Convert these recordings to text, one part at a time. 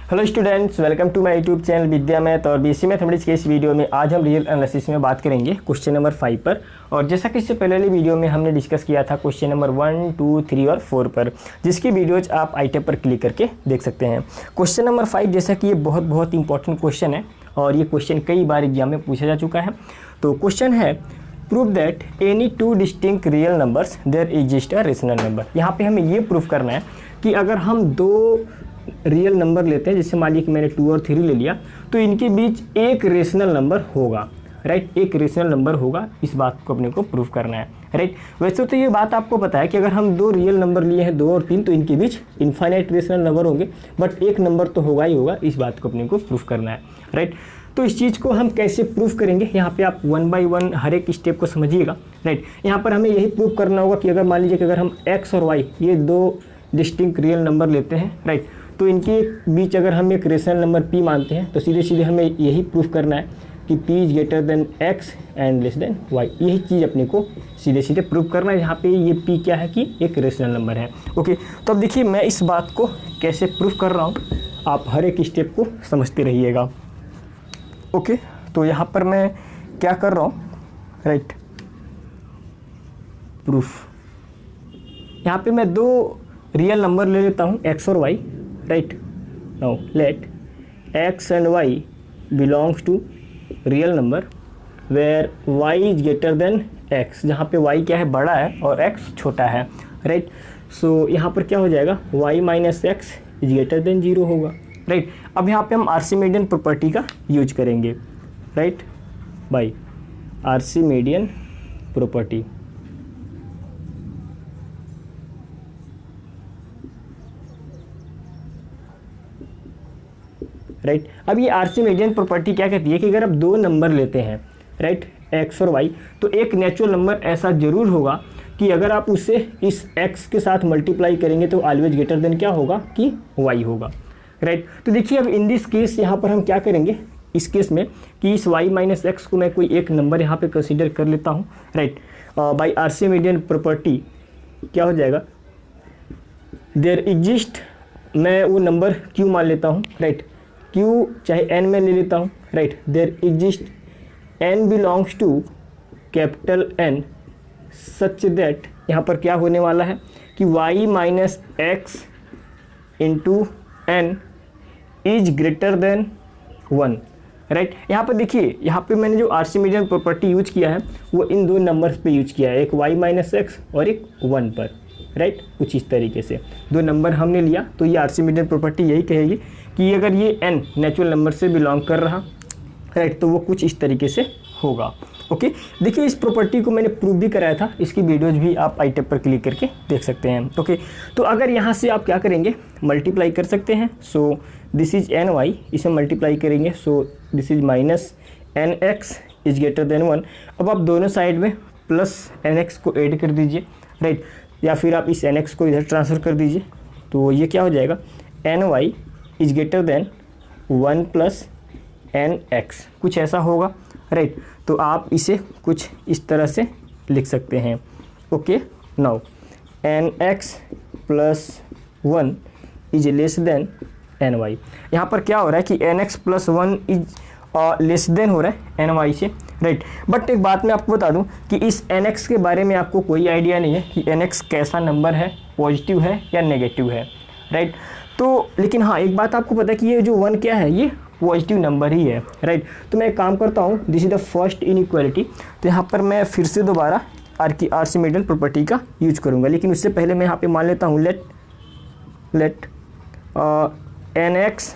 Hello students, welcome to my YouTube channel Vidya math और BSc mathematics के इस video में आज हम रियल एनालिसिस में बात करेंगे क्वेश्चन नंबर 5 पर। और जैसा कि इससे पहले वाली वीडियो में हमने डिस्कस किया था क्वेश्चन नंबर 1, 2, 3 और 4 पर, जिसकी वीडियोज आप आई टैब पर क्लिक करके देख सकते हैं। क्वेश्चन नंबर 5 जैसा कि ये बहुत इंपॉर्टेंट क्वेश्चन है और ये क्वेश्चन कई बार एग्जाम में पूछा जा चुका है। तो क्वेश्चन है prove that any two distinct real numbers there exist a rational number. यहाँ पे हमें ये प्रूफ करना है कि अगर हम दो रियल नंबर लेते हैं, जैसे मान लीजिए कि मैंने 2 और 3 ले लिया, तो इनके बीच एक रेशनल नंबर होगा, राइट। एक रेशनल नंबर होगा, इस बात को अपने को प्रूफ करना है, राइट। वैसे तो ये बात आपको पता है कि अगर हम दो रियल नंबर लिए हैं 2 और 3, तो इनके बीच इनफाइनाइट रेशनल नंबर होंगे, बट एक नंबर तो होगा ही होगा, इस बात को अपने को प्रूफ करना है, राइट। तो इस चीज़ को हम कैसे प्रूफ करेंगे, यहाँ पे आप 1 बाय 1 हर एक स्टेप को समझिएगा, राइट। यहाँ पर हमें यही प्रूफ करना होगा कि अगर मान लीजिए कि अगर हम x और y ये दो डिस्टिंक्ट रियल नंबर लेते हैं, राइट, तो इनके बीच अगर हम एक रेशनल नंबर p मानते हैं, तो सीधे सीधे हमें यही प्रूफ करना है कि p is greater than x and less than y। यही चीज़ अपने को सीधे सीधे प्रूफ करना है। यहाँ पे ये p क्या है कि एक रेशनल नंबर है, ओके। तो अब देखिए मैं इस बात को कैसे प्रूफ कर रहा हूँ, आप हर एक स्टेप को समझते रहिएगा, ओके। तो यहाँ पर मैं क्या कर रहा हूँ, राइट, प्रूफ। यहाँ पे मैं दो रियल नंबर ले लेता हूँ x और y, right. Now let x and y belongs to real number where y is greater than x, जहाँ पे y क्या है, बड़ा है और x छोटा है, राइट। सो यहाँ पर क्या हो जाएगा, y minus x is greater then 0 होगा, राइट। अब यहाँ पे हम आर्चिमेडियन प्रॉपर्टी का यूज करेंगे, right, bye Archimedean property. Right. अब ये आर्चिमेडियन प्रॉपर्टी क्या कहती है कि अगर आप दो नंबर लेते हैं, राइट, x और y, तो एक नेचुरल नंबर ऐसा जरूर होगा कि अगर आप उससे इस x के साथ मल्टीप्लाई करेंगे तो ऑलवेज ग्रेटर देन क्या होगा कि y होगा, राइट। तो देखिए अब इन दिस केस यहाँ पर हम क्या करेंगे इस केस में कि इस y माइनस एक्स को मैं कोई एक नंबर यहाँ पे कंसीडर कर लेता हूँ, राइट। बाय आर्चिमेडियन प्रॉपर्टी क्या हो जाएगा, देयर एग्जिस्ट, मैं वो नंबर q मान लेता हूँ, राइट, q चाहे n में ले लेता हूँ, right. There exist n belongs to capital N such that, यहाँ पर क्या होने वाला है कि y minus x into n is greater than 1, right. यहाँ पर देखिए, यहाँ पे मैंने जो आर्चिमेडियन प्रॉपर्टी यूज किया है वो इन दो नंबर्स पे यूज किया है, एक y माइनस एक्स और एक 1 पर, राइट। कुछ इस तरीके से दो नंबर हमने लिया, तो ये आर्चिमेडियन प्रॉपर्टी यही कहेगी कि अगर ये n नेचुरल नंबर से बिलोंग कर रहा, राइट, तो वो कुछ इस तरीके से होगा, ओके। देखिए इस प्रॉपर्टी को मैंने प्रूव भी कराया था, इसकी वीडियोज भी आप आई टैब पर क्लिक करके देख सकते हैं, ओके। तो अगर यहाँ से आप क्या करेंगे, मल्टीप्लाई कर सकते हैं, so this is n y, इसे मल्टीप्लाई करेंगे, so this is minus n x is greater than 1। अब आप दोनों साइड में प्लस एन एक्स को ऐड कर दीजिए, राइट, या फिर आप इस एन एक्स को इधर ट्रांसफ़र कर दीजिए, तो ये क्या हो जाएगा, n y is greater than 1 plus n x, कुछ ऐसा होगा, राइट। तो आप इसे कुछ इस तरह से लिख सकते हैं, okay. Now n x plus 1 is less than n y. यहाँ पर क्या हो रहा है कि n x plus 1 is less than हो रहा है एन वाई से, राइट। बट एक बात मैं आपको बता दूं कि इस एन एक्स के बारे में आपको कोई आइडिया नहीं है कि एन एक्स कैसा नंबर है, पॉजिटिव है या नेगेटिव है, राइट। तो लेकिन हाँ एक बात आपको पता है कि ये जो 1 क्या है, ये पॉजिटिव नंबर ही है, राइट। तो मैं एक काम करता हूँ, this is the first inequality, तो यहाँ पर मैं फिर से दोबारा आर्चिमेडियन प्रॉपर्टी का यूज करूँगा, लेकिन उससे पहले मैं यहाँ पे मान लेता हूँ let n x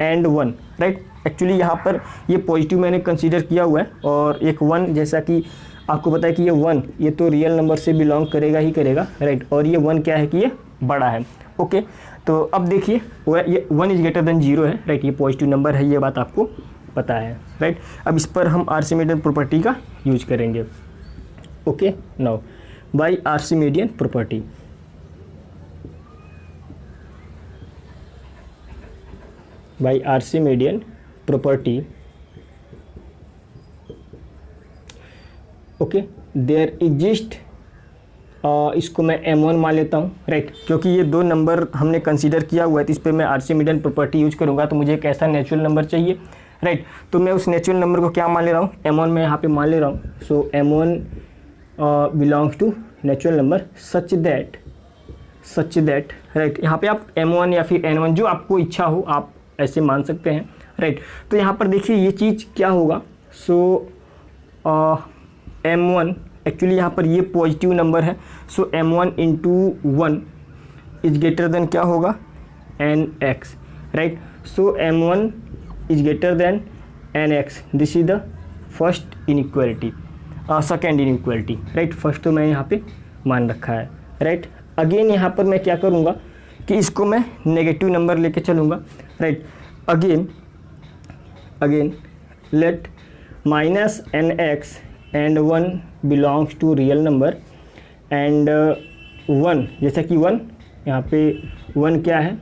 and 1, right. Actually यहाँ पर ये पॉजिटिव मैंने कंसीडर किया हुआ है, और एक 1 जैसा कि आपको पता है कि ये 1 ये तो रियल नंबर से बिलोंग करेगा ही करेगा, राइट। और ये 1 क्या है कि ये बड़ा है, ओके। तो अब देखिए ये 1 इज ग्रेटर देन 0 है, राइट, ये पॉजिटिव नंबर है, ये बात आपको पता है, राइट। अब इस पर हम आर्चिमेडियन प्रॉपर्टी का यूज करेंगे, okay. Now by Archimedean property, by Archimedean property, okay, there exist इसको मैं M1 मान लेता हूँ, राइट, क्योंकि ये दो नंबर हमने कंसीडर किया हुआ है तो इस पर मैं आरसी मीडियन प्रॉपर्टी यूज करूँगा तो मुझे एक ऐसा नेचुरल नंबर चाहिए, राइट। तो मैं उस नेचुरल नंबर को क्या मान ले रहा हूँ, M1 मैं यहाँ पे मान ले रहा हूँ। So M1 belongs to natural number such that, right. यहाँ पे आप M1 या फिर N1 जो आपको इच्छा हो आप ऐसे मान सकते हैं, राइट। तो यहाँ पर देखिए ये चीज़ क्या होगा। सो M1 एक्चुअली यहाँ पर ये पॉजिटिव नंबर है। सो M1 into 1 is greater then क्या होगा, NX, right. So M1 is greater than NX, this is the first inequality, second inequality, right. First तो मैं यहाँ पे मान रखा है, राइट। अगेन यहाँ पर मैं क्या करूँगा कि इसको मैं नेगेटिव नंबर लेके चलूँगा, right. Again let minus NX and 1 belongs to real number and 1, जैसा कि 1 यहाँ पे 1 क्या है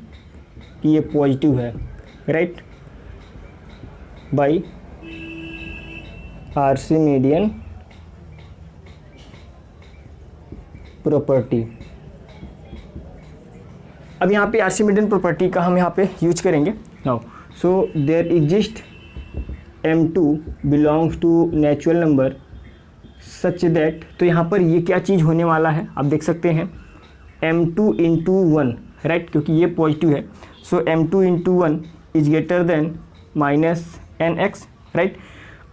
कि ये पॉजिटिव है, right, by RC median property. अब यहाँ पे आरसी मीडियन प्रॉपर्टी का हम यहाँ पे यूज करेंगे now. So there exist M2 belongs to natural number such that, तो यहाँ पर ये क्या चीज़ होने वाला है आप देख सकते हैं, M2 इंटू 1, राइट, क्योंकि ये पॉजिटिव है। सो M2 into 1 is greater then minus NX, right.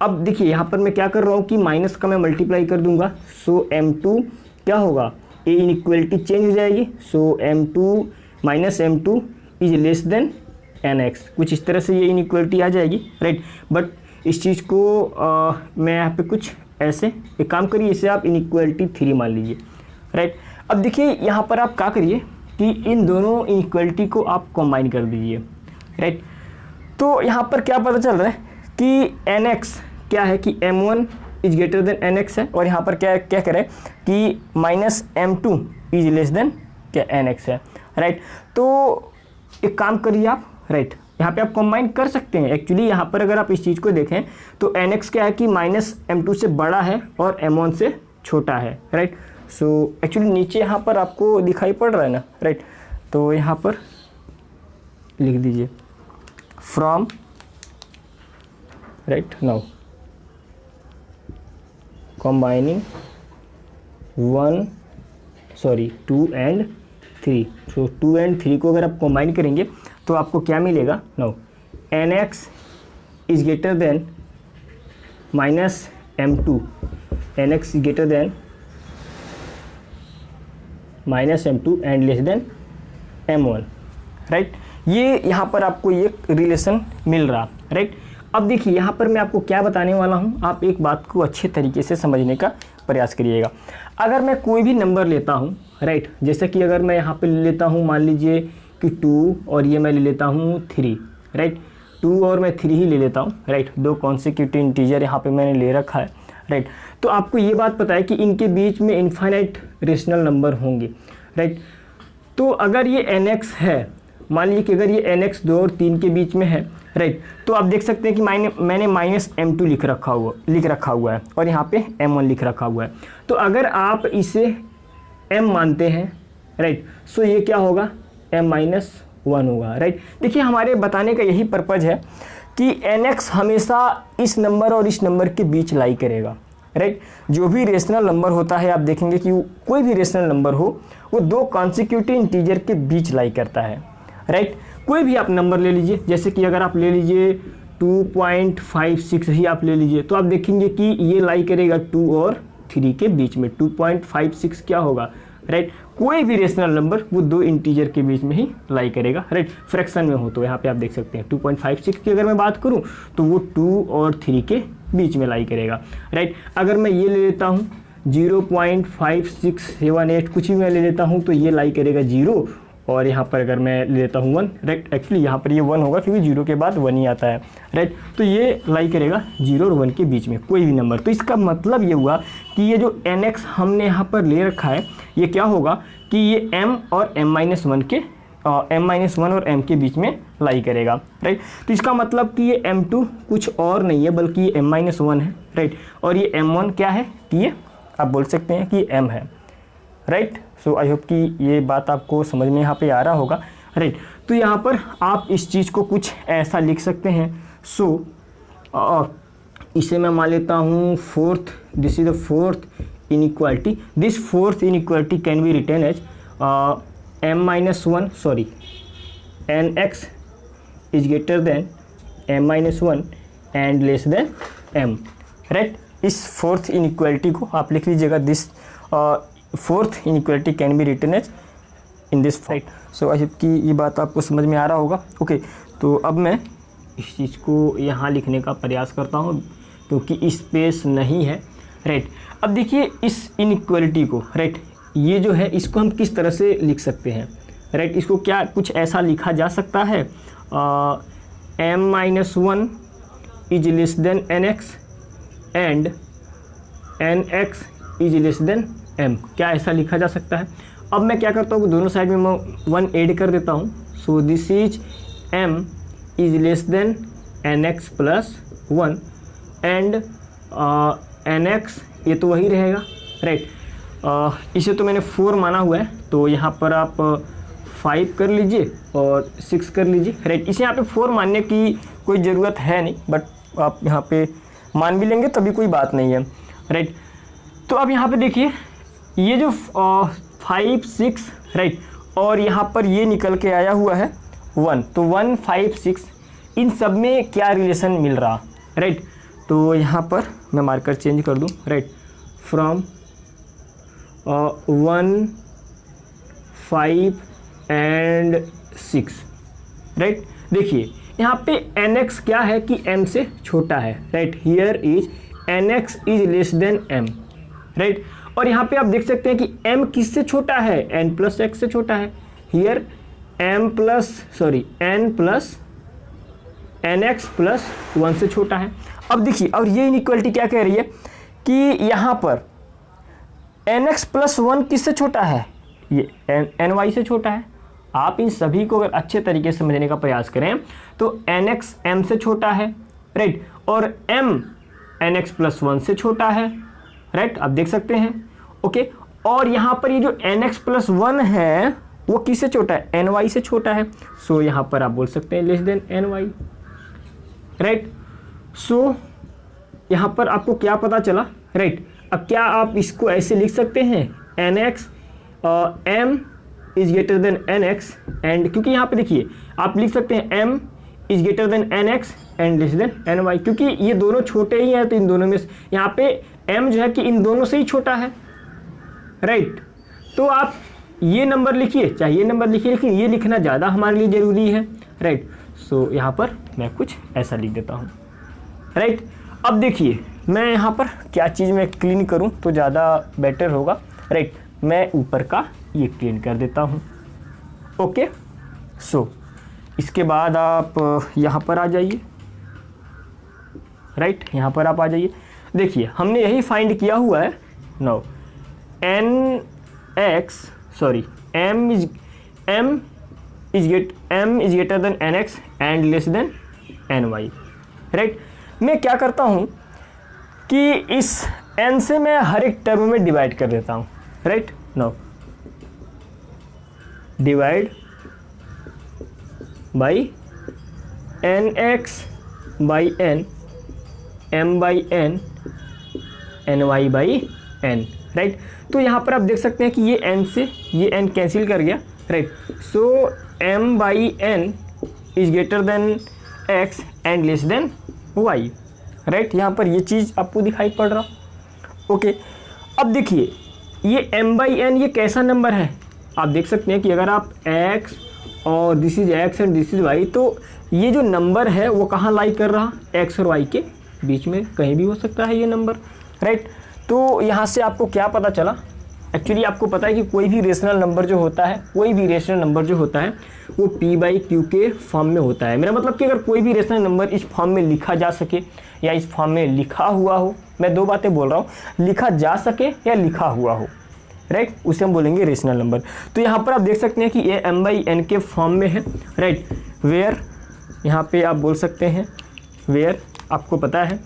अब देखिए यहाँ पर मैं क्या कर रहा हूँ कि माइनस का मैं मल्टीप्लाई कर दूंगा। सो M2 क्या होगा, ये इनइक्वालिटी चेंज हो जाएगी। सो M2 minus M2 is less then NX, कुछ इस तरह से ये इनइक्वालिटी आ जाएगी, राइट। बट इस चीज़ को मैं यहाँ पे कुछ ऐसे एक काम करिए, इसे आप इनइक्वालिटी 3 मान लीजिए, राइट। अब देखिए यहाँ पर आप क्या करिए कि इन दोनों इनइक्वालिटी को आप कंबाइन कर दीजिए, राइट। तो यहाँ पर क्या पता चल रहा है कि NX क्या है कि M1 is greater than NX है, और यहाँ पर क्या क्या करें कि minus M2 is less then क्या NX है, राइट। तो एक काम करिए आप, राइट, यहाँ पे आप कंबाइन कर सकते हैं। एक्चुअली यहाँ पर अगर आप इस चीज़ को देखें तो NX क्या है कि माइनस M2 से बड़ा है और M1 से छोटा है, राइट। सो एक्चुअली नीचे यहाँ पर आपको दिखाई पड़ रहा है ना, राइट। तो यहाँ पर लिख दीजिए from, right, now combining 2 and 3। So 2 and 3 को अगर आप कंबाइन करेंगे तो आपको क्या मिलेगा, now NX is greater then minus M2, NX is greater then minus M2 and less then M1, right. ये यहाँ पर आपको ये रिलेशन मिल रहा, राइट। अब देखिए यहाँ पर मैं आपको क्या बताने वाला हूँ, आप एक बात को अच्छे तरीके से समझने का प्रयास करिएगा। अगर मैं कोई भी नंबर लेता हूँ, राइट, जैसे कि अगर मैं यहाँ पे ले लेता हूँ मान लीजिए कि 2 और ये मैं ले लेता हूँ 3, राइट, 2 और मैं 3 ही ले लेता हूँ, राइट, 2 कॉन्सिक्यूटिव इंटीजर यहाँ पे मैंने ले रखा है, राइट। तो आपको ये बात पता है कि इनके बीच में इनफाइनाइट रेशनल नंबर होंगे, राइट। तो अगर ये NX है, मान लीजिए कि अगर ये NX 2 और 3 के बीच में है, राइट, तो आप देख सकते हैं कि मैंने माइनस M2 लिख रखा हुआ है और यहाँ पे M1 लिख रखा हुआ है। तो अगर आप इसे M मानते हैं, राइट, सो ये क्या होगा, M-1 होगा, राइट। देखिए हमारे बताने का यही पर्पज है कि NX हमेशा इस नंबर और इस नंबर के बीच लाई करेगा, राइट। जो भी रेशनल नंबर होता है आप देखेंगे कि कोई भी रेशनल नंबर हो वो 2 कॉन्सिक्यूटिव इंटीजर के बीच लाई करता है, राइट। कोई भी आप नंबर ले लीजिए, जैसे कि अगर आप ले लीजिए 2.56 ही आप ले लीजिए, तो आप देखेंगे कि ये लाई करेगा 2 और 3 के बीच में। 2.56 क्या होगा, राइट। कोई भी रेशनल नंबर वो 2 इंटीजर के बीच में ही लाई करेगा, राइट, फ्रैक्शन में हो तो यहाँ पे आप देख सकते हैं 2.56 की अगर मैं बात करूँ तो वो 2 और 3 के बीच में लाई करेगा, राइट। अगर मैं ये ले लेता हूँ 0.5678 कुछ भी मैं ले लेता हूँ तो ये लाई करेगा 0, और यहाँ पर अगर मैं ले लेता हूँ 1, राइट, एक्चुअली यहाँ पर ये 1 होगा क्योंकि 0 के बाद 1 ही आता है, राइट। तो ये लाई करेगा 0 और 1 के बीच में कोई भी नंबर। तो इसका मतलब ये हुआ कि ये जो NX हमने यहाँ पर ले रखा है ये क्या होगा कि ये M और M-1 और M के बीच में लाई करेगा, राइट। तो इसका मतलब कि ये M2 कुछ और नहीं है बल्कि ये M-1 है, राइट, और ये M1 क्या है कि ये आप बोल सकते हैं कि M है, राइट। सो आई होप कि ये बात आपको समझ में यहाँ पे आ रहा होगा, राइट। तो यहाँ पर आप इस चीज़ को कुछ ऐसा लिख सकते हैं। सो इसे मैं मान लेता हूँ fourth, this is the fourth inequality. This fourth inequality can be written as nx is greater than m-1 and less than m, right. इस फोर्थ इनइक्वालिटी को आप लिख लीजिएगा, this fourth inequality can be written as in this, right. So I hope कि ये बात आपको समझ में आ रहा होगा, ओके। तो अब मैं इस चीज़ को यहाँ लिखने का प्रयास करता हूँ क्योंकि स्पेस नहीं है, राइट। अब देखिए इस इनइक्वालिटी को, राइट, ये जो है इसको हम किस तरह से लिख सकते हैं, राइट। इसको क्या कुछ ऐसा लिखा जा सकता है, m-1 is less then nx and nx is less then m, क्या ऐसा लिखा जा सकता है। अब मैं क्या करता हूँ, दोनों साइड में मैं 1 ऐड कर देता हूँ। सो this is m is less then nx plus 1 and nx, ये तो वही रहेगा, राइट। इसे तो मैंने 4 माना हुआ है, तो यहाँ पर आप 5 कर लीजिए और 6 कर लीजिए, राइट। इसे यहाँ पे 4 मानने की कोई ज़रूरत है नहीं, बट आप यहाँ पे मान भी लेंगे तभी कोई बात नहीं है, राइट। तो अब यहाँ पे देखिए ये जो 5 6, राइट, और यहाँ पर ये निकल के आया हुआ है 1, तो 1 5 6 इन सब में क्या रिलेशन मिल रहा, राइट। तो यहाँ पर मैं मार्कर चेंज कर दूँ, राइट, फ्रॉम 1 5 एंड 6, राइट। देखिए यहाँ पे nx क्या है कि m से छोटा है, right. Here is nx is less then m, right. और यहाँ पे आप देख सकते हैं कि m किससे छोटा है, n प्लस x से छोटा है। Here n plus nx plus 1 से छोटा है। अब देखिए, और ये इनइक्वालिटी क्या कह रही है कि यहाँ पर nx प्लस 1 किससे छोटा है, ये ny से छोटा है। आप इन सभी को अगर अच्छे तरीके से समझने का प्रयास करें तो nx m से छोटा है, राइट, और m nx प्लस 1 से छोटा है, राइट, आप देख सकते हैं, ओके। और यहाँ पर ये जो nx प्लस 1 है वो किससे छोटा है, ny से छोटा है। सो यहाँ पर आप बोल सकते हैं लेस देन ny, राइट। सो यहाँ पर आपको क्या पता चला, राइट। अब क्या आप इसको ऐसे लिख सकते हैं, nx m is greater than nx and, क्योंकि यहाँ पे देखिए आप लिख सकते हैं m is greater than nx and less than ny, क्योंकि ये दोनों छोटे ही हैं, तो इन दोनों में यहाँ पे m जो है कि इन दोनों से ही छोटा है, राइट। तो आप ये नंबर लिखिए चाहे ये नंबर लिखिए, लेकिन ये लिखना ज़्यादा हमारे लिए ज़रूरी है, राइट। सो यहाँ पर मैं कुछ ऐसा लिख देता हूँ, राइट। अब देखिए मैं यहाँ पर क्या चीज़ मैं क्लीन करूँ तो ज़्यादा बेटर होगा, राइट। मैं ऊपर का ये क्लीन कर देता हूँ, ओके। सो इसके बाद आप यहाँ पर आ जाइए, राइट, यहाँ पर आप आ जाइए। देखिए हमने यही फाइंड किया हुआ है, no m is greater than nx and less than ny, right. मैं क्या करता हूँ कि इस n से मैं हर एक टर्म में डिवाइड कर देता हूँ, right. Now divide by nx by n, m by n, ny by n, right. तो यहाँ पर आप देख सकते हैं कि ये n से ये n कैंसिल कर गया, right. So m by n is greater than x and less than y, right. यहाँ पर ये चीज़ आपको दिखाई पड़ रहा, ओके। अब देखिए ये m बाई n ये कैसा नंबर है, आप देख सकते हैं कि अगर आप x और this is x and this is y, तो ये जो नंबर है वो कहाँ लाई कर रहा, x और y के बीच में कहीं भी हो सकता है ये नंबर, राइट। तो यहाँ से आपको क्या पता चला, एक्चुअली आपको पता है कि कोई भी रेशनल नंबर जो होता है, कोई भी रेशनल नंबर जो होता है वो p बाई क्यू के फॉर्म में होता है। मेरा मतलब कि अगर कोई भी रेशनल नंबर इस फॉर्म में लिखा जा सके या इस फॉर्म में लिखा हुआ हो, मैं दो बातें बोल रहा हूँ, लिखा जा सके या लिखा हुआ हो, राइट, उसे हम बोलेंगे रेशनल नंबर। तो यहाँ पर आप देख सकते हैं कि ये m बाई n के फॉर्म में है, राइट। वेयर यहाँ पे आप बोल सकते हैं वेयर आपको पता है,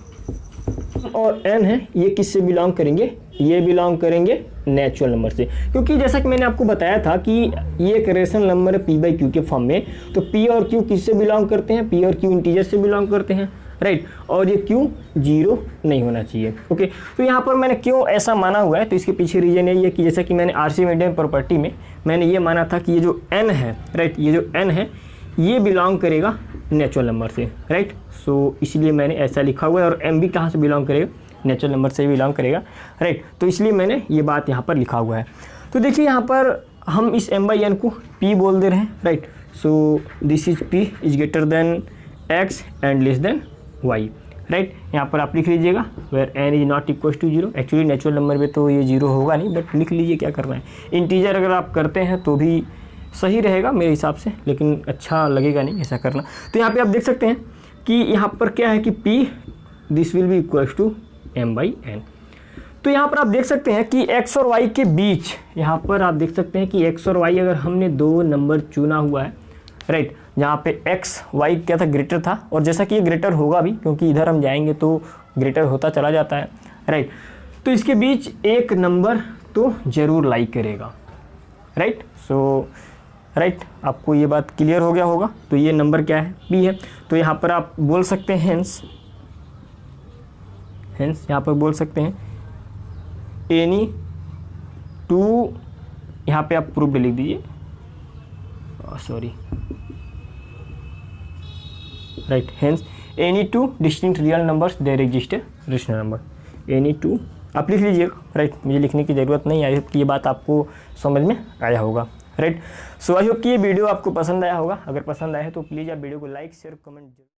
और n है ये किससे बिलोंग करेंगे, ये बिलोंग करेंगे नेचुरल नंबर से, क्योंकि जैसा कि मैंने आपको बताया था कि ये एक रेशनल नंबर है p/q के फॉर्म में, तो p और q किससे बिलोंग करते हैं, p और q इंटीजर से बिलोंग करते हैं, राइट। और ये q 0 नहीं होना चाहिए, ओके। तो यहाँ पर मैंने क्यों ऐसा माना हुआ है, तो इसके पीछे रीजन यही है कि जैसा कि मैंने आरसी मीडियन प्रॉपर्टी में मैंने ये माना था कि ये जो n है, राइट, ये जो n है ये बिलोंग करेगा नेचुरल नंबर से, राइट। सो इसलिए मैंने ऐसा लिखा हुआ है, और m भी कहाँ से बिलोंग करेगा, नेचुरल नंबर से बिलोंग करेगा, राइट। तो इसलिए मैंने ये बात यहाँ पर लिखा हुआ है। तो देखिए यहाँ पर हम इस m/n को p बोल दे रहे हैं, right. So this is p is greater than x and less than y, right. यहाँ पर आप लिख लीजिएगा where n is not equal to 0। Actually natural number में तो ये 0 होगा नहीं, बट लिख लीजिए, क्या करना है। इंटीजर अगर आप करते हैं तो भी सही रहेगा मेरे हिसाब से, लेकिन अच्छा लगेगा नहीं ऐसा करना। तो यहाँ पे आप देख सकते हैं कि यहाँ पर क्या है कि p this will be equal to m/n। तो यहाँ पर आप देख सकते हैं कि x और y के बीच, यहाँ पर आप देख सकते हैं कि x और y अगर हमने दो नंबर चुना हुआ है, राइट, जहाँ पे x y क्या था, ग्रेटर था, और जैसा कि ये ग्रेटर होगा भी क्योंकि इधर हम जाएंगे तो ग्रेटर होता चला जाता है, राइट। तो इसके बीच एक नंबर तो ज़रूर लाइक करेगा, राइट। सो राइट, आपको ये बात क्लियर हो गया होगा। तो ये नंबर क्या है, p है। तो यहाँ पर आप बोल सकते हैं हेंस यहाँ पर बोल सकते हैं एनी टू, यहाँ पे आप प्रूफ लिख दीजिए, sorry, right, hence any two distinct real numbers there exist a rational number. Any two आप लिख लीजिएगा, राइट, मुझे लिखने की ज़रूरत नहीं आई कि ये बात आपको समझ में आया होगा, राइट। सो आई होप कि ये वीडियो आपको पसंद आया होगा। अगर पसंद आया है तो प्लीज़ आप वीडियो को लाइक शेयर कमेंट